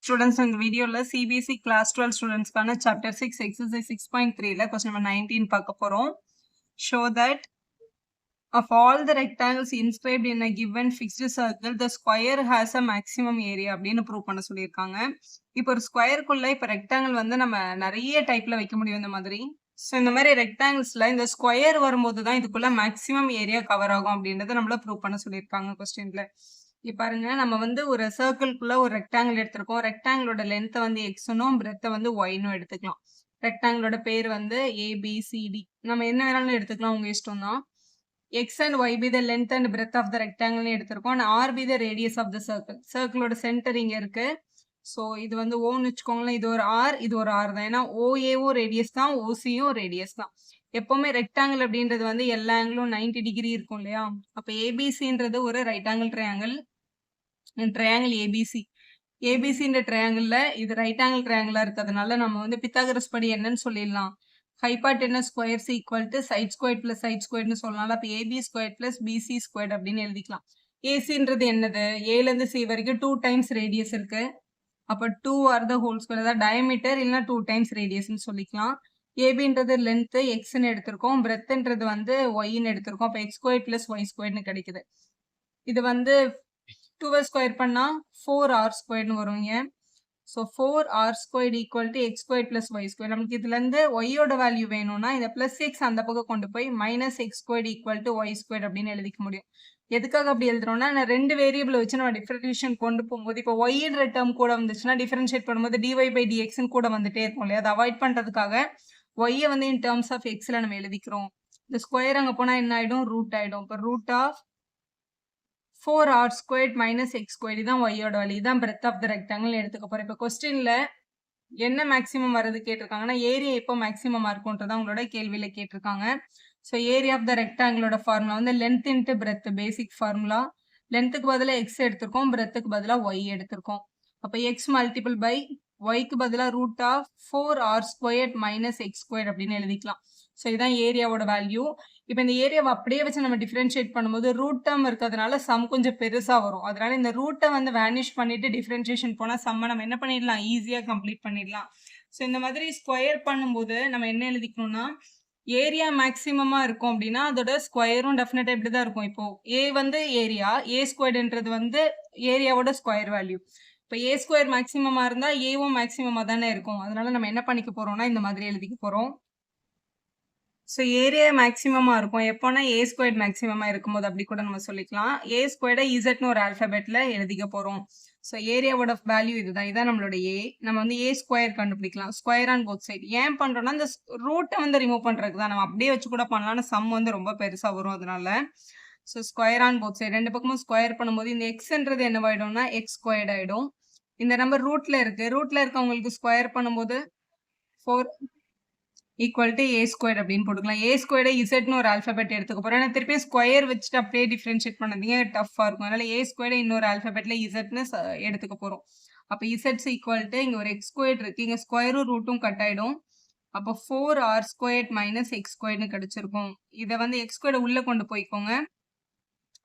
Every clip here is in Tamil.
Students, in the video CBSE class 12 students chapter 6 exercise 6.3 question number 19 பார்க்க போறோம். Show that of all the rectangles inscribed in a given fixed circle the square has a maximum area அப்படின்னு ப்ரூவ் பண்ண சொல்லியிருக்காங்க. இப்போ ஒரு ஸ்கொயருக்குள்ள இப்போ ரெக்டாங்கிள் வந்து நம்ம நிறைய டைப்ல வைக்க முடியும் இந்த மாதிரி. ஸோ இந்த மாதிரி ரெக்டாங்கிள்ஸ்ல இந்த ஸ்கொயர் வரும்போது தான் இதுக்குள்ள மேக்ஸிமம் ஏரியா கவர் ஆகும் அப்படின்றத நம்மள ப்ரூவ் பண்ண சொல்லியிருக்காங்க கொஸ்டின்ல. இங்க பாருங்க, நம்ம வந்து ஒரு சர்க்கிள்குள்ள ஒரு ரெக்டாங்கிள் எடுத்திருக்கோம். ரெக்டாங்கிளோட லென்த்தை வந்து எக்ஸ்னும் பிரெத்தை வந்து ஒய்னும் எடுத்துக்கலாம். ரெக்டாங்கிளோட பேர் வந்து ஏபிசிடி. நம்ம என்ன வேணாலும் எடுத்துக்கலாம், உங்க இஷ்டம் தான். X and Y be the length and breadth of the rectangle எடுத்திருக்கோம். And R be the radius of the circle. சர்க்கிளோட சென்டர் இங்க இருக்கு. ஸோ இது வந்து ஓன்னு வச்சுக்கோங்களேன். இது ஒரு ஆர், இது ஒரு ஆர் தான். ஏன்னா ஓஏவும் ரேடியஸ் தான், ஓசியும் ரேடியஸ் தான். எப்பவுமே ரெக்டாங்கிள் அப்படின்றது வந்து எல்லா ஆங்கிளும் 90 டிகிரி இருக்கும் இல்லையா? அப்ப ஏபிசின்றது ஒரு right angle triangle. Triangle ABC. ஏபிசின்ற ட்ரையாங்கிள்ல இது ரைட் ஆங்கிள் ட்ரையாங்கிளா இருக்கிறதுனால நம்ம வந்து பித்தாகரஸ் படி என்னன்னு சொல்லிடலாம். Hypotenuse squares equal to side square plus side ஸ்கொயர்னு சொல்லலாம். அப்போ AB square plus BC square அப்படின்னு எழுதிக்கலாம். ஏசின்றது என்னது? ஏல இருந்து சி வரைக்கும் 2 டைம்ஸ் ரேடியஸ் இருக்கு. அப்போ 2 ஆர் த ஹோல் ஸ்கொயர், அதாவது டயமீட்டர் இல்லைன்னா 2 டைம்ஸ் ரேடியஸ்ன்னு சொல்லிக்கலாம். ஏபின்றது லென்த் எக்ஸ்ன்னு எடுத்திருக்கோம். பிரெத்ன்றது வந்து ஒய்ன்னு எடுத்திருக்கோம். அப்போ எக்ஸ் ஸ்கொயர் பிளஸ் ஒய் ஸ்கொயர்னு கிடைக்குது. இது வந்து 2 ஸ்கொயர் பண்ணா 4r ஸ்கொயர்னு வருவீங்க. So 4r square equal to x square plus y square. நமக்கு இதுல இருந்து ஒய்யோட வேல்யூ வேணும்னா இந்த பிளஸ் எக்ஸ் அந்த பக்கம் கொண்டு போய் minus x square equal to y square அப்படின்னு எழுதிக்க முடியும். எதுக்காக அப்படி எழுதுறோம்னா, நான் 2 வேரியபிள் வச்சு நம்ம டிஃபரன்ஷியேஷன் கொண்டு போகும்போது இப்போ ஒய்ன்ற டேர்ம் கூட வந்துச்சுன்னா டிஃபரன்ஷியேட் பண்ணும்போது டிஒய் பை டிஎக்ஸ்ன்னு கூட வந்துட்டே இருக்கும் இல்லையா? அதை அவாய்ட் பண்றதுக்காக ஒய்யை வந்து இன் டேர்ம்ஸ் ஆஃப் எக்ஸ்ல நம்ம எழுதிக்கிறோம். இந்த ஸ்கொயர் அங்கே போனா என்ன ஆயிடும்? ரூட் ஆயிடும். இப்போ root of 4r squared minus x square. இதான் ஒய்யோட வேல்யூ. இதான் பிரெத் ஆஃப் த ரெக்டாங்கிள் எடுத்துக்க போறோம். இப்போ கொஸ்டின்ல என்ன மேக்ஸிமம் வருது கேட்டிருக்காங்கன்னா, ஏரியா எப்போ மேக்ஸிமம் இருக்கும்ன்றதான் உங்களோட கேள்வியில கேட்டிருக்காங்க. ஸோ ஏரியா ஆஃப் த ரெக்டாங்கிளோட ஃபார்முலா வந்து length into breadth, basic formula. லென்த்துக்கு பதிலாக எக்ஸ் எடுத்திருக்கோம், பிரெத்துக்கு பதிலாக ஒய் எடுத்திருக்கோம். அப்போ எக்ஸ் மல்டிபிள் பை ஒய்க்கு பதிலாக root of 4r squared minus x square அப்படின்னு எழுதிக்கலாம். ஸோ இதுதான் ஏரியாவோட வேல்யூ. இப்போ இந்த ஏரியாவை அப்படியே வச்சு நம்ம டிஃபரன்ஷியேட் பண்ணும்போது ரூட் டேர்ம் இருக்கிறதுனால சம் கொஞ்சம் பெருசா வரும். அதனால இந்த ரூட்டை வந்து வேனிஷ் பண்ணிட்டு டிஃபரன்ஷியேஷன் போனா சம்மை நம்ம என்ன பண்ணிடலாம்? ஈஸியா கம்ப்ளீட் பண்ணிடலாம். ஸோ இந்த மாதிரி ஸ்கொயர் பண்ணும்போது நம்ம என்ன எழுதிக்கணும்னா, ஏரியா மேக்சிமமா இருக்கும் அப்படின்னா அதோட ஸ்கொயரும் டெஃபினட்டா இப்படிதான் இருக்கும். இப்போ ஏ வந்து ஏரியா, ஏ ஸ்கொயர்ன்றது வந்து ஏரியாவோட ஸ்கொயர் வேல்யூ. இப்போ ஏ ஸ்கொயர் மேக்சிமமா இருந்தா ஏவும் மேக்சிமமா தானே இருக்கும். அதனால நம்ம என்ன பண்ணிக்க போறோம்னா இந்த மாதிரி எழுதிக்க போறோம். ஸோ ஏரியா மேக்ஸிமமாக இருக்கும் எப்போனா ஏ ஸ்கொயர்ட் மேக்ஸிமமாக இருக்கும்போது அப்படி கூட நம்ம சொல்லிக்கலாம். ஏ ஸ்கொயர்டை இசட்னு ஒரு ஆல்ஃபபெட்டில் எழுதிக்க போகிறோம். ஸோ ஏரியாவோட வேல்யூ இதுதான். இதான் நம்மளோட ஏ. நம்ம வந்து ஏ ஸ்கொயர் கண்டுபிடிக்கலாம். Square on both side. ஏன் பண்ணுறோம்னா இந்த ரூட்டை வந்து ரிமூவ் பண்ணுறதுக்கு தான். நம்ம அப்படியே வச்சு கூட பண்ணலாம்னு சம் வந்து ரொம்ப பெருசாக வரும் அதனால. So square on both side. 2 பக்கமும் ஸ்கொயர் பண்ணும்போது இந்த எக்ஸ்ன்றது என்னவாயிடும்னா எக்ஸ் ஸ்கொயர்ட் ஆகிடும். இந்த நம்பர் ரூட்ல இருக்கு. ரூட்ல இருக்கவங்களுக்கு ஸ்கொயர் பண்ணும்போது 4 ஈக்குவல் டு ஏ ஸ்கொயர் அப்படின்னு போட்டுக்கலாம். ஏ ஸ்கொயர்டை இசட்னு ஒரு ஆல்ஃபபெட் எடுத்துக்க போறோம். ஏன்னா திருப்பி ஸ்கொயர் வச்சுட்டு அப்படியே டிஃபரன்ஷியேட் பண்ணாதீங்க, டஃப்பாக இருக்கும். அதனால ஏ ஸ்கொயர்டை இன்னொரு ஆல்ஃபபெட்ல இசட்னு எடுத்துக்க போறோம். அப்போ இசட்ஸ் ஈக்குவல் டு இங்க ஒரு எக்ஸ் ஸ்கொயர் இருக்கு, இங்க ஸ்கொயரும் ரூட்டும் கட் ஆயிடும். அப்போ 4r ஸ்கொயர்ட் மைனஸ் எக்ஸ் ஸ்கொயர்னு கிடைச்சிருக்கும். இதை வந்து எக்ஸ் ஸ்கொயர்டை உள்ள கொண்டு போய்க்கோங்க.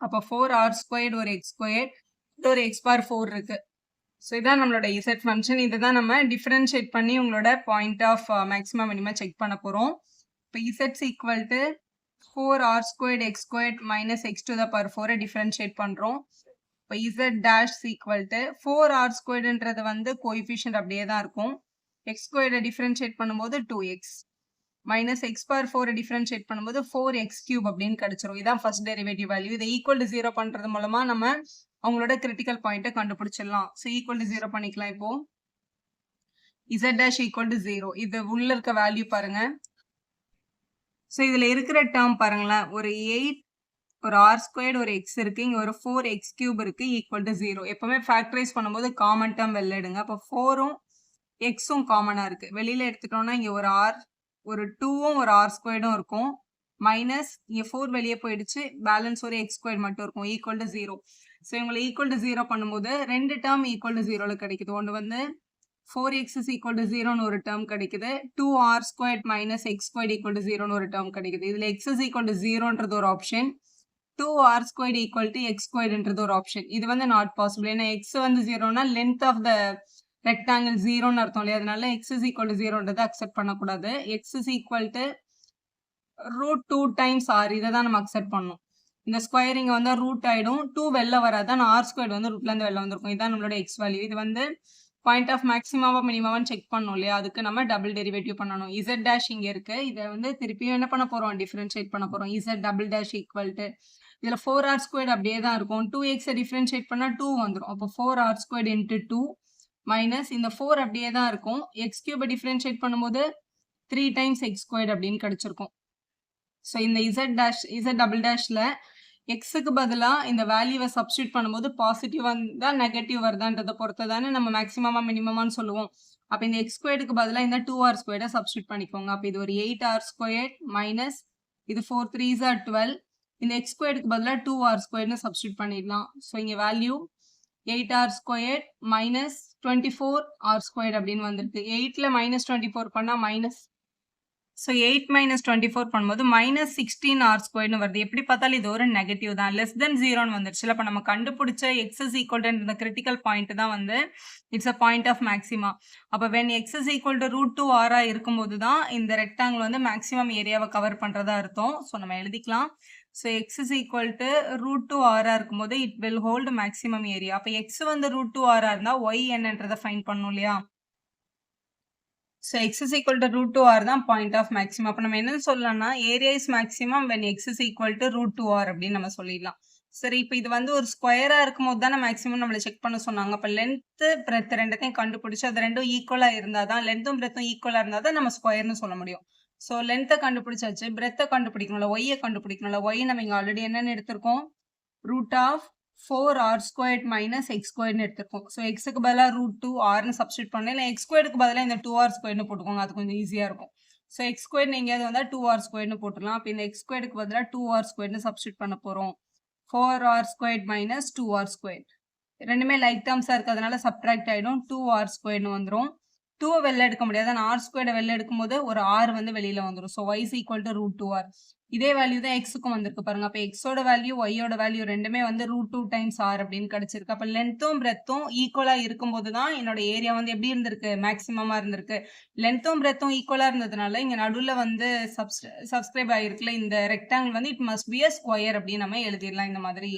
அப்போ 4r ஸ்கொயர்ட் ஒரு எக்ஸ் ஸ்கொயர், ஒரு எக்ஸ் பார் 4 இருக்கு. ஸோ இதான் நம்மளோட இசட் ஃபங்க்ஷன். இதை தான் நம்ம டிஃபரன்ஷியேட் பண்ணி உங்களோட point of maximum minimum check பண்ண போகிறோம். இப்போ இசட்ஸ் equal to 4r squared X squared minus X to the power 4 differentiate பண்ணுறோம். இப்போ Z dash equal to 4r ஸ்கொயர்டுன்றது வந்து கோஎஃபிஷியன்ட் அப்படியே தான் இருக்கும். எக்ஸ் ஸ்கொயர்டை டிஃபரன்ஷியேட் பண்ணும்போது 2x minus X power 4 differentiate பண்ணும்போது 4x கியூப் அப்படின்னு கிடைச்சிரும். இதான் ஃபர்ஸ்ட் டெரிவேட்டிவ் வேல்யூ. இதை ஈக்குவல் டு 0 பண்ணுறது மூலமா நம்ம அவங்களோட கிரிட்டிக்கல் பாயிண்ட்டை கண்டுபிடிச்சிடலாம். ஸோ ஈக்குவல் டு 0 பண்ணிக்கலாம். இப்போ இசட் டேஷ் ஈக்குவல் டு 0. இது உள்ள இருக்க வேல்யூ பாருங்க. ஸோ இதுல இருக்கிற டேர்ம் பாருங்களேன். ஒரு 8, ஒரு r ஸ்கொயர்டு, ஒரு x இருக்கு, இங்க ஒரு 4x கியூப் இருக்கு, ஈக்குவல் டு 0. எப்பவுமே ஃபேக்டரைஸ் பண்ணும்போது காமன் டேர்ம் வெளில எடுங்க. அப்போ 4ம் எக்ஸும் காமனா இருக்கு. வெளியில எடுத்துட்டோம்னா இங்க ஒரு r, ஒரு 2ம் ஒரு r ஸ்கொயர்டும் இருக்கும். மைனஸ் இங்க 4 வெளியே போயிடுச்சு, பேலன்ஸ் ஒரு எக்ஸ் ஸ்கொயர் மட்டும் இருக்கும், ஈக்குவல் டு 0. ஸோ இவங்களை ஈக்குவல் டு 0 பண்ணும்போது 2 டேர்ம் ஈக்குவல் டு 0ல கிடைக்குது. ஒன்று வந்து 4x இஸ் ஈக்குவல் டு 0ன்னு ஒரு டேர்ம் கிடைக்குது. 2r squared minus X squared equal to 0ன்னு ஒரு டேர்ம் கிடைக்குது. இதுல x இஸ் ஈக்குவல் டு 0ன்றது ஒரு option, 2r squared equal to X ஸ்கொயர்டுன்றது ஒரு ஆப்ஷன். இது வந்து நாட் பாசிபிள். ஏன்னா எக்ஸ் வந்து 0னா லென்த் ஆஃப் த ரெக்டாங்கிள் 0ன்னு அர்த்தம் இல்லையா? அதனால x is equal to 0ன்றத அக்செப்ட் பண்ணக்கூடாது. x is equal to √2 times r இதை தான் நம்ம அக்செப்ட் பண்ணணும். இந்த ஸ்கொயரிங் வந்து ரூட் ஆயிடும். 2 வெளில வராது. ஆனால் r ஸ்கொயர் வந்து ரூட்ல இருந்து வெளில வந்திருக்கும். இதுதான் நம்மளோட எக்ஸ் வேல்யூ. இது வந்து பாயிண்ட் ஆஃப் மேக்ஸிமாவா மினிமமான்னு செக் பண்ணணும் இல்லையா? அதுக்கு நம்ம டபுள் டெரிவேட்டிவ் பண்ணணும். z டேஷ் இங்க இருக்கு. இதை வந்து திருப்பியும் என்ன பண்ண போறோம்? டிஃபரன்ஷியேட் பண்ண போறோம். z double dash equal to இதுல 4r ஸ்கொயர் அப்படியே தான் இருக்கும். 2x டிஃபரன்ஷியேட் பண்ணா 2 வந்துடும். அப்போ 4r ஸ்கொயர் இன்ட்டு 2 மைனஸ் இந்த 4 அப்படியே தான் இருக்கும். எக்ஸ் கியூபை டிஃபரன்ஷியேட் பண்ணும்போது 3 டைம்ஸ் எக்ஸ் ஸ்கொயர் அப்படின்னு கிடைச்சிருக்கும். ஸோ இந்த z டபுள் டேஷ்ல எக்ஸுக்கு பதிலாக இந்த வேல்யூவை சப்ஸ்டியூட் பண்ணும்போது பாசிட்டிவ் வந்தா நெகட்டிவ் வருதான்றதை பொறுத்து தானே நம்ம மேக்ஸிமமா மினிமமான்னு சொல்லுவோம். அப்போ இந்த எக்ஸ் ஸ்கொயருக்கு பதிலாக இந்த 2r ஸ்கொயரை சப்ஸ்டியூட் பண்ணிக்கோங்க. அப்போ இது ஒரு 8r ஸ்கொயர் மைனஸ் இது 4 3s are 12. இந்த எக்ஸ் ஸ்கொயருக்கு பதிலாக 2r ஸ்கொயர்னு சப்ஸ்டியூட் பண்ணிடலாம். ஸோ இங்கே value 8r square minus 24r square அப்படின்னு வந்திருக்கு. 8ல் மைனஸ் 24 பண்ணால் மைனஸ், ஸோ 8 மைனஸ் 24 பண்ணும்போது மைனஸ் 16r ஸ்கொயர்னு வருது. எப்படி பார்த்தாலும் இது ஒரு நெகட்டிவ் தான். லெஸ் தென் 0ன்னு வந்துருச்சு. அப்போ நம்ம கண்டுபிடிச்ச எக்ஸ் இஸ் ஈக்குவல் டு இந்த கிரிட்டிக்கல் பாயிண்ட் தான் வந்து it's a point of maxima. அப்போ when X is equal to √2r இருக்கும்போது தான் இந்த ரெக்டாங்கிள் வந்து மேக்ஸிமம் ஏரியாவை கவர் பண்ணுறதா அர்த்தம். ஸோ நம்ம எழுதிக்கலாம். So X is equal to √2r இருக்கும்போது it will hold maximum area. அப்போ எக்ஸ் வந்து √2r இருந்தால் ஒய் என்னன்றதை ஃபைன் பண்ணணும் இல்லையா? So X is equal to √2r தான் பாயிண்ட் ஆஃப் மேக்ஸிமம். அப்போ நம்ம என்ன சொல்லலாம்னா area is maximum when X is equal to √2r அப்படின்னு நம்ம சொல்லிடலாம். சரி, இப்போ இது வந்து ஒரு ஸ்கொயரா இருக்கும்போது தானே மேக்ஸிமம் நம்மளை செக் பண்ண சொன்னாங்க. அப்போ லென்த்து பிரெத் ரெண்டத்தையும் கண்டுபிடிச்சு அது ரெண்டும் ஈக்குவலா இருந்தால் தான், லென்த்தும் பிரெத்தும் ஈக்குவலா இருந்தால் தான் நம்ம ஸ்கொயர்னு சொல்ல முடியும். ஸோ லென்த்தை கண்டுபிடிச்சாச்சு, பிரெத்தை கண்டுபிடிக்கணும்ல, ஒய்யை கண்டுபிடிக்கணும்ல. ஒய் நம்ம இங்கே ஆல்ரெடி என்னென்னு எடுத்திருக்கோம்? √4r ஸ்கொயர்ட் மைனஸ் எக்ஸ் ஸ்கொயர்னு எடுத்திருக்கோம். ஸோ எக்ஸுக்கு பதிலாக √2rன்னு சப்ஸ்டியூட் பண்ணல, இல்லை எக்ஸ் ஸ்கொயருக்கு பதிலாக இந்த 2r ஸ்கொயர்னு போட்டுக்கோங்க, அது கொஞ்சம் ஈஸியாக இருக்கும். ஸோ எக்ஸ் ஸ்கொயர் எங்கேயாவது வந்தால் 2r ஸ்கொயர்னு போட்டுடலாம். அப்போ இந்த எக்ஸ் ஸ்கொயருக்கு பதிலாக 2r ஸ்கொயர்னு சப்ஸ்டியூட் பண்ண போகிறோம். 4r squared minus 2r square ரெண்டுமே லைக் டேர்ம்ஸாக இருக்கிறதுனால சப்ட்ராக்ட் ஆகிடும். 2r ஸ்கொயர்னு வந்துடும். 2 வெளில எடுக்க முடியாது, ஆனால் r ஸ்கொயர்டை வெளில எடுக்கும்போது ஒரு r வந்து வெளியில் வந்துடும். So y is equal to √2r. இதே வேல்யூ தான் எக்ஸுக்கும் வந்திருக்கு பாருங்க. அப்போ எக்ஸோட வேல்யூ ஒய்யோட வேல்யூ ரெண்டுமே வந்து √2 டைம்ஸ் r அப்படின்னு கிடைச்சிருக்கு. அப்போ லென்த்தும் பிரெத்தும் ஈக்குவலாக இருக்கும்போது தான் என்னோட ஏரியா வந்து எப்படி இருந்திருக்கு? மேக்ஸிமமாக இருந்திருக்கு. லென்த்தும் பிரெத்தும் ஈக்குவலாக இருந்ததுனால இங்கே நடுவில் வந்து சப்ஸ்கிரைப் ஆகிருக்குல்ல இந்த ரெக்டாங்கிள் வந்து it must be a square அப்படின்னு நம்ம எழுதிடலாம். இந்த மாதிரி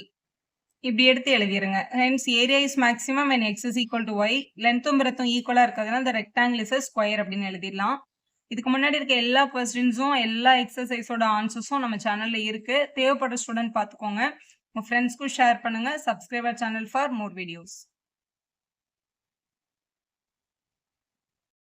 இப்படி எடுத்து எழுதிருங்க. Hence area is maximum when x is equal to y. லென்த்தும் பிரெத்தும் ஈக்குவலா இருக்கிறதுனால இந்த ரெக்டாங்கிள் இஸ் ஸ்கொயர் அப்படின்னு எழுதிடலாம். இதுக்கு முன்னாடி இருக்க எல்லா கொஸ்டின்ஸும் எல்லா எக்ஸசைஸோட ஆன்சர்ஸும் நம்ம சேனல்ல இருக்கு. தேவைப்படுற ஸ்டூடெண்ட் பார்த்துக்கோங்க. உங்க ஃப்ரெண்ட்ஸ்க்கும் ஷேர் பண்ணுங்க. Subscriber channel for more videos.